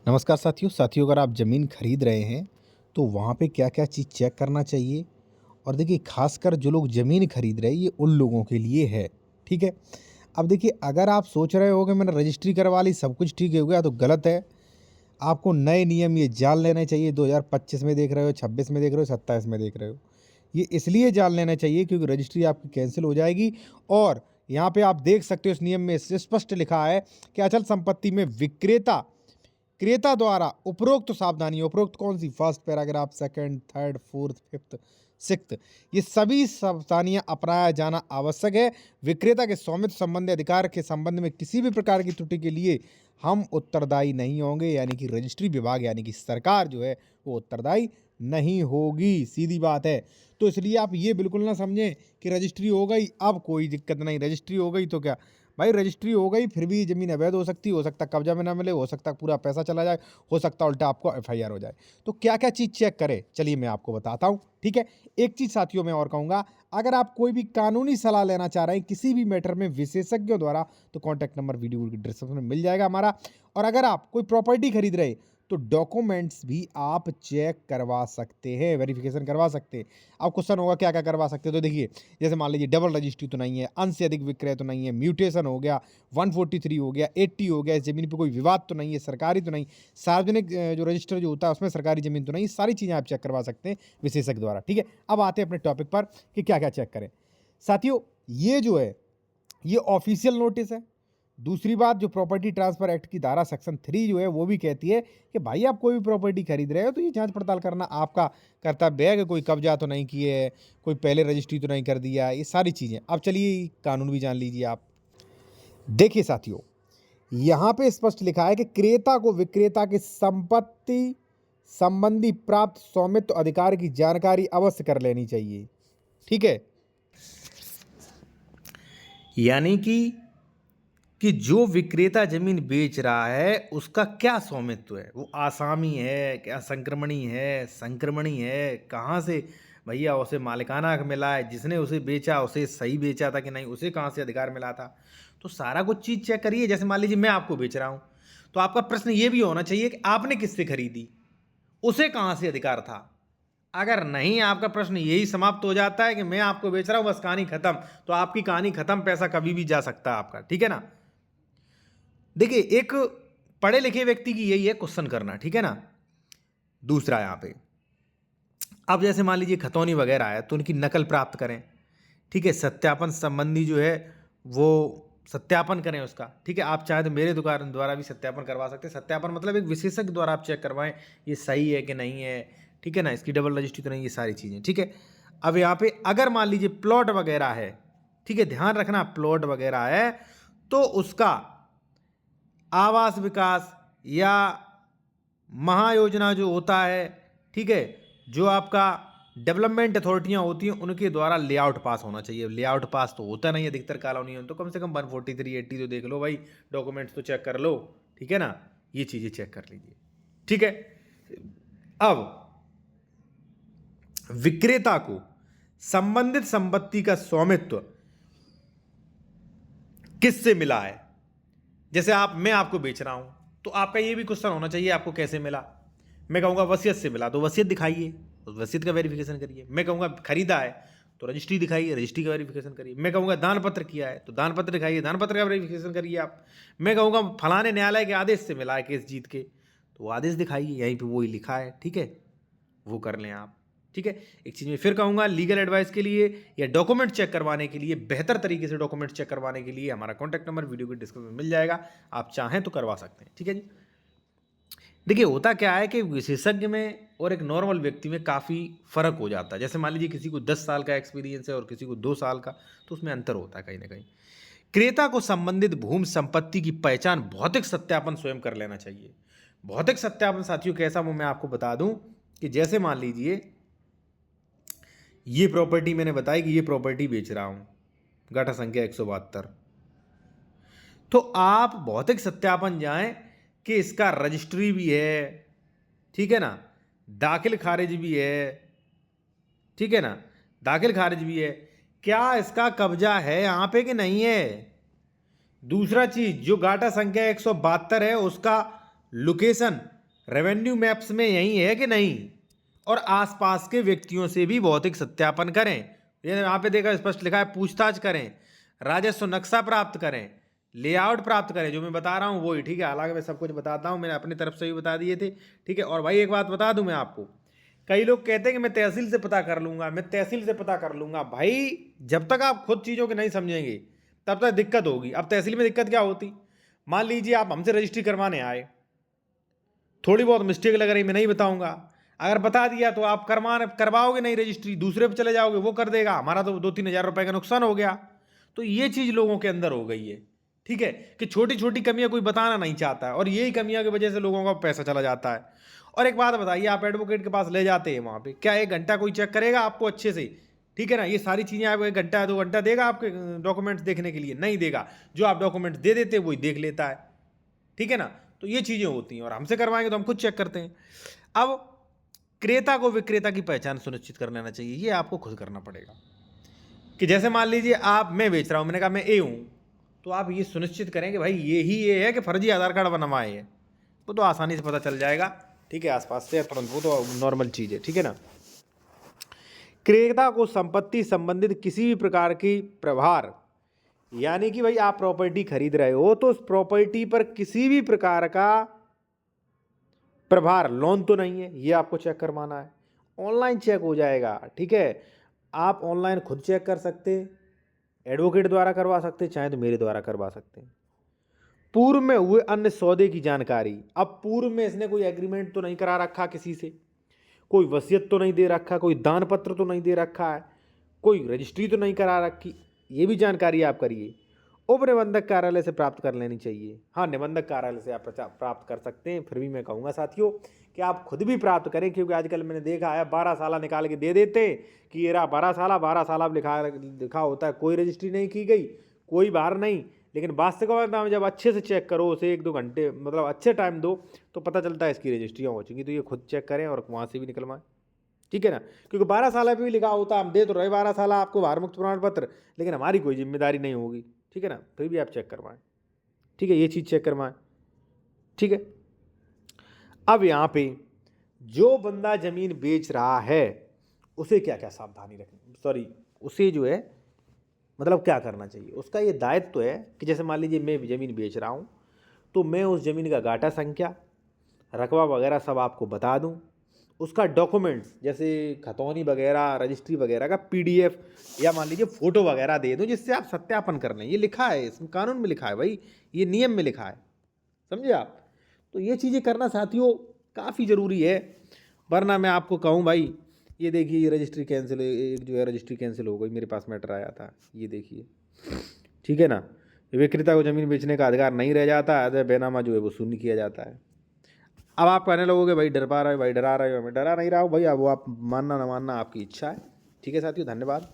नमस्कार साथियों अगर आप ज़मीन खरीद रहे हैं तो वहाँ पे क्या-क्या चीज़ चेक करना चाहिए। और देखिए ख़ासकर जो लोग ज़मीन खरीद रहे हैं ये उन लोगों के लिए है, ठीक है? अब देखिए अगर आप सोच रहे हो कि मैंने रजिस्ट्री करवा ली सब कुछ ठीक हो गया तो गलत है। आपको नए नियम ये जान लेने चाहिए 2025 में देख रहे हो, 26 में देख रहे हो, 27 में देख रहे हो। ये इसलिए जान लेना चाहिए क्योंकि रजिस्ट्री आपकी कैंसल हो जाएगी। और यहाँ पे आप देख सकते हो इस नियम में स्पष्ट लिखा है कि अचल संपत्ति में क्रेता द्वारा उपरोक्त सावधानियां, उपरोक्त कौन सी, first paragraph, second, third, fourth, fifth, sixth, ये सभी सावधानियां अपनाया जाना आवश्यक है। विक्रेता के स्वामित्व संबंधी अधिकार के संबंध में किसी भी प्रकार की त्रुटि के लिए हम उत्तरदायी नहीं होंगे, यानी कि रजिस्ट्री विभाग यानी कि सरकार जो है वो उत्तरदायी नहीं होगी, सीधी बात है। तो इसलिए आप ये बिल्कुल ना समझें कि रजिस्ट्री हो गई अब कोई दिक्कत नहीं, रजिस्ट्री हो गई तो क्या भाई, रजिस्ट्री हो गई फिर भी ज़मीन अवैध हो सकती है, हो सकता है कब्जा में ना मिले, हो सकता है पूरा पैसा चला जाए, हो सकता है उल्टा आपको एफआईआर हो जाए। तो क्या-क्या चीज़ चेक करें, चलिए मैं आपको बताता हूँ, ठीक है? एक चीज़ साथियों मैं और कहूँगा, अगर आप कोई भी कानूनी सलाह लेना चाह रहे हैं किसी भी मैटर में विशेषज्ञों द्वारा, तो कॉन्टैक्ट नंबर वीडियो के डिस्क्रिप्शन में मिल जाएगा हमारा। और अगर आप कोई प्रॉपर्टी खरीद रहे हैं तो डॉक्यूमेंट्स भी आप चेक करवा सकते हैं, वेरिफिकेशन करवा सकते हैं। अब क्वेश्चन होगा क्या-क्या करवा सकते हैं, तो देखिए जैसे मान लीजिए डबल रजिस्ट्री तो नहीं है, अंश से अधिक विक्रय तो नहीं है, म्यूटेशन हो गया, 143 हो गया, 80 हो गया, इस ज़मीन पे कोई विवाद तो नहीं है, सरकारी तो नहीं, सार्वजनिक जो रजिस्टर जो होता है उसमें सरकारी ज़मीन तो नहीं, सारी चीज़ें आप चेक करवा सकते हैं विशेषज्ञ द्वारा, ठीक है? अब आते हैं अपने टॉपिक पर कि क्या-क्या चेक करें। साथियों, ये जो है, ये ऑफ़िशियल नोटिस है। दूसरी बात, जो प्रॉपर्टी ट्रांसफर एक्ट की धारा सेक्शन 3 जो है वो भी कहती है कि भाई आप कोई भी प्रॉपर्टी खरीद रहे हो तो ये जांच पड़ताल करना आपका कर्तव्य है कि कोई कब्जा तो नहीं किए है, कोई पहले रजिस्ट्री तो नहीं कर दिया, ये सारी चीज़ें। अब चलिए कानून भी जान लीजिए आप। देखिए साथियों, यहाँ पे स्पष्ट लिखा है कि क्रेता को विक्रेता की संपत्ति संबंधी प्राप्त स्वामित्व अधिकार की जानकारी अवश्य कर लेनी चाहिए, ठीक है? यानी कि जो विक्रेता जमीन बेच रहा है उसका क्या स्वामित्व है, वो आसामी है, क्या संक्रमणी है, संक्रमणी है, कहाँ से भैया उसे मालिकाना हक मिला है, जिसने उसे बेचा उसे सही बेचा था कि नहीं, उसे कहाँ से अधिकार मिला था। तो सारा कुछ चीज़ चेक करिए। जैसे मान लीजिए मैं आपको बेच रहा हूँ तो आपका प्रश्न ये भी होना चाहिए कि आपने किससे खरीदी, उसे कहाँ से अधिकार था। अगर नहीं, आपका प्रश्न यही समाप्त हो जाता है कि मैं आपको बेच रहा हूँ बस कहानी खत्म, तो आपकी कहानी खत्म, पैसा कभी भी जा सकता है आपका, ठीक है ना? देखिए एक पढ़े लिखे व्यक्ति की यही है क्वेश्चन करना, ठीक है ना? दूसरा यहाँ पे, अब जैसे मान लीजिए खतौनी वगैरह है तो उनकी नकल प्राप्त करें, ठीक है? सत्यापन संबंधी जो है वो सत्यापन करें उसका, ठीक है? आप चाहे तो मेरे दुकान द्वारा भी सत्यापन करवा सकते हैं। सत्यापन मतलब एक विशेषज्ञ द्वारा आप चेक करवाएं ये सही है कि नहीं है, ठीक है ना? इसकी डबल रजिस्ट्री तो नहीं, ये सारी चीज़ें, ठीक है? अब यहाँ पे अगर मान लीजिए प्लॉट वगैरह है, ठीक है, ध्यान रखना, प्लॉट वगैरह है तो उसका आवास विकास या महायोजना जो होता है, ठीक है, जो आपका डेवलपमेंट अथॉरिटियाँ होती हैं उनके द्वारा लेआउट पास होना चाहिए। लेआउट पास तो होता नहीं है अधिकतर कॉलोनियों में, तो कम से कम 143 80 तो देख लो भाई, डॉक्यूमेंट्स तो चेक कर लो, ठीक है ना? ये चीज़ें चेक कर लीजिए, ठीक है? अब विक्रेता को संबंधित संपत्ति का स्वामित्व किससे मिला है, जैसे मैं आपको बेच रहा हूं तो आपका ये भी क्वेश्चन होना चाहिए आपको कैसे मिला। मैं कहूंगा वसीयत से मिला तो वसीयत दिखाइए, उस वसीयत का वेरिफिकेशन करिए। मैं कहूंगा खरीदा है तो रजिस्ट्री दिखाइए, रजिस्ट्री का वेरिफिकेशन करिए। मैं कहूंगा दान पत्र किया है तो दान पत्र दिखाइए, दान पत्र का वेरिफिकेशन करिए आप। मैं कहूंगा फलाने न्यायालय के आदेश से मिला है केस जीत के, तो वो आदेश दिखाइए, यहीं पे वही लिखा है, ठीक है, वो कर लें आप, ठीक है? एक चीज़ मैं फिर कहूँगा, लीगल एडवाइस के लिए या डॉक्यूमेंट चेक करवाने के लिए, बेहतर तरीके से डॉक्यूमेंट चेक करवाने के लिए हमारा कॉन्टैक्ट नंबर वीडियो के डिस्क्रिप्शन में मिल जाएगा, आप चाहें तो करवा सकते हैं, ठीक है जी? देखिए होता क्या है कि विशेषज्ञ में और एक नॉर्मल व्यक्ति में काफ़ी फ़र्क हो जाता है। जैसे मान लीजिए किसी को 10 साल का एक्सपीरियंस है और किसी को 2 साल का, तो उसमें अंतर होता है कहीं ना कहीं। क्रेता को संबंधित भूमि संपत्ति की पहचान भौतिक सत्यापन स्वयं कर लेना चाहिए। भौतिक सत्यापन साथियों कैसा, वो मैं आपको बता दूं कि जैसे मान लीजिए ये प्रॉपर्टी मैंने बताई कि ये प्रॉपर्टी बेच रहा हूं, गाटा संख्या 172, तो आप भौतिक सत्यापन जाएं कि इसका रजिस्ट्री भी है, ठीक है ना, दाखिल खारिज भी है, ठीक है ना, दाखिल खारिज भी है, क्या इसका कब्जा है यहाँ पे कि नहीं है। दूसरा चीज, जो गाटा संख्या 172 है उसका लोकेशन रेवेन्यू मैप्स में यही है कि नहीं, और आसपास के व्यक्तियों से भी भौतिक सत्यापन करें। ये यहाँ पे देखा स्पष्ट लिखा है, पूछताछ करें, राजस्व नक्शा प्राप्त करें, लेआउट प्राप्त करें, जो मैं बता रहा हूँ वही, ठीक है। हालांकि मैं सब कुछ बताता हूँ, मैंने अपनी तरफ से भी बता दिए थे, ठीक है। और भाई एक बात बता दूं मैं आपको, कई लोग कहते हैं कि मैं तहसील से पता कर लूंगा, मैं तहसील से पता कर लूंगा। भाई जब तक आप खुद चीज़ों के नहीं समझेंगे तब तक दिक्कत होगी। अब तहसील में दिक्कत क्या होती, मान लीजिए आप हमसे रजिस्ट्री करवाने आए, थोड़ी बहुत मिस्टेक लग रही, मैं नहीं बताऊंगा, अगर बता दिया तो आप करवाओगे नहीं रजिस्ट्री, दूसरे पे चले जाओगे, वो कर देगा, हमारा तो 2-3 हज़ार रुपए का नुकसान हो गया। तो ये चीज़ लोगों के अंदर हो गई है, ठीक है, कि छोटी छोटी कमियां कोई बताना नहीं चाहता है, और यही कमियां की वजह से लोगों का पैसा चला जाता है। और एक बात बताइए, आप एडवोकेट के पास ले जाते हैं, वहाँ पे क्या 1 घंटा कोई चेक करेगा आपको अच्छे से, ठीक है ना। ये सारी चीज़ें आपको 1 घंटा 2 घंटा देगा आपके डॉक्यूमेंट्स देखने के लिए? नहीं देगा। जो आप डॉक्यूमेंट्स दे देते हैं वही देख लेता है, ठीक है ना। तो ये चीज़ें होती हैं, और हमसे करवाएंगे तो हम खुद चेक करते हैं। अब क्रेता को विक्रेता की पहचान सुनिश्चित कर लेना चाहिए, ये आपको खुद करना पड़ेगा। कि जैसे मान लीजिए मैं बेच रहा हूँ, मैंने कहा मैं ए हूँ, तो आप ये सुनिश्चित करें कि भाई ये ही ये है कि फर्जी आधार कार्ड बनवाए है, वो तो आसानी से पता चल जाएगा, ठीक है, आसपास से तुरंत, वो तो नॉर्मल चीज़ है, ठीक है ना। क्रेता को संपत्ति संबंधित किसी भी प्रकार की प्रभार, यानी कि भाई आप प्रॉपर्टी खरीद रहे हो तो उस प्रॉपर्टी पर किसी भी प्रकार का प्रभार, लोन तो नहीं है, ये आपको चेक करवाना है। ऑनलाइन चेक हो जाएगा, ठीक है। आप ऑनलाइन खुद चेक कर सकते, एडवोकेट द्वारा करवा सकते, चाहे तो मेरे द्वारा करवा सकते हैं। पूर्व में हुए अन्य सौदे की जानकारी, अब पूर्व में इसने कोई एग्रीमेंट तो नहीं करा रखा किसी से, कोई वसीयत तो नहीं दे रखा, कोई दान पत्र तो नहीं दे रखा है, कोई रजिस्ट्री तो नहीं करा रखी, ये भी जानकारी आप करिए। उप निबंधक कार्यालय से प्राप्त कर लेनी चाहिए। हाँ, निबंधक कार्यालय से आप प्राप्त कर सकते हैं, फिर भी मैं कहूँगा साथियों कि आप खुद भी प्राप्त करें, क्योंकि आजकल मैंने देखा है 12 साल निकाल के दे देते हैं कि ये रहा 12 साल अब लिखा होता है, कोई रजिस्ट्री नहीं की गई, कोई बाहर नहीं। लेकिन वास्तविकता में जब अच्छे से चेक करो, उसे 1-2 घंटे मतलब अच्छे टाइम दो, तो पता चलता है इसकी रजिस्ट्रियाँ हो चुकी। तो ये खुद चेक करें और वहाँ से भी निकलवाएं, ठीक है ना। क्योंकि 12 साल पे भी लिखा होता है, हम दे तो रहे 12 साल आपको भार मुक्त प्रमाण पत्र, लेकिन हमारी कोई जिम्मेदारी नहीं होगी, ठीक है ना। फिर भी आप चेक करवाएं, ठीक है, ये चीज़ चेक करवाएं, ठीक है। अब यहाँ पे जो बंदा ज़मीन बेच रहा है उसे क्या क्या सावधानी रखनी, सॉरी, उसे जो है मतलब क्या करना चाहिए, उसका ये दायित्व है कि जैसे मान लीजिए मैं ज़मीन बेच रहा हूँ, तो मैं उस ज़मीन का गाटा संख्या, रकबा वगैरह सब आपको बता दूँ, उसका डॉक्यूमेंट्स जैसे खतौनी वगैरह, रजिस्ट्री वगैरह का पीडीएफ या मान लीजिए फ़ोटो वगैरह दे दूँ, जिससे आप सत्यापन कर लें। ये लिखा है, इसमें कानून में लिखा है भाई, ये नियम में लिखा है, समझे आप। तो ये चीज़ें करना साथियों काफ़ी ज़रूरी है, वरना मैं आपको कहूँ भाई, ये देखिए ये रजिस्ट्री कैंसिल, एक जो है रजिस्ट्री कैंसिल हो गई, मेरे पास मैटर आया था, ये देखिए, ठीक है ना। विक्रेता को ज़मीन बेचने का अधिकार नहीं रह जाता है, बेनामा जो है वो शून्य किया जाता है। अब आप कहने लगोगे भाई डर पा रहे हो, भाई डरा रहे हो, मैं डरा नहीं रहा हूँ भाई, अब वो आप मानना ना मानना आपकी इच्छा है, ठीक है साथियों, धन्यवाद।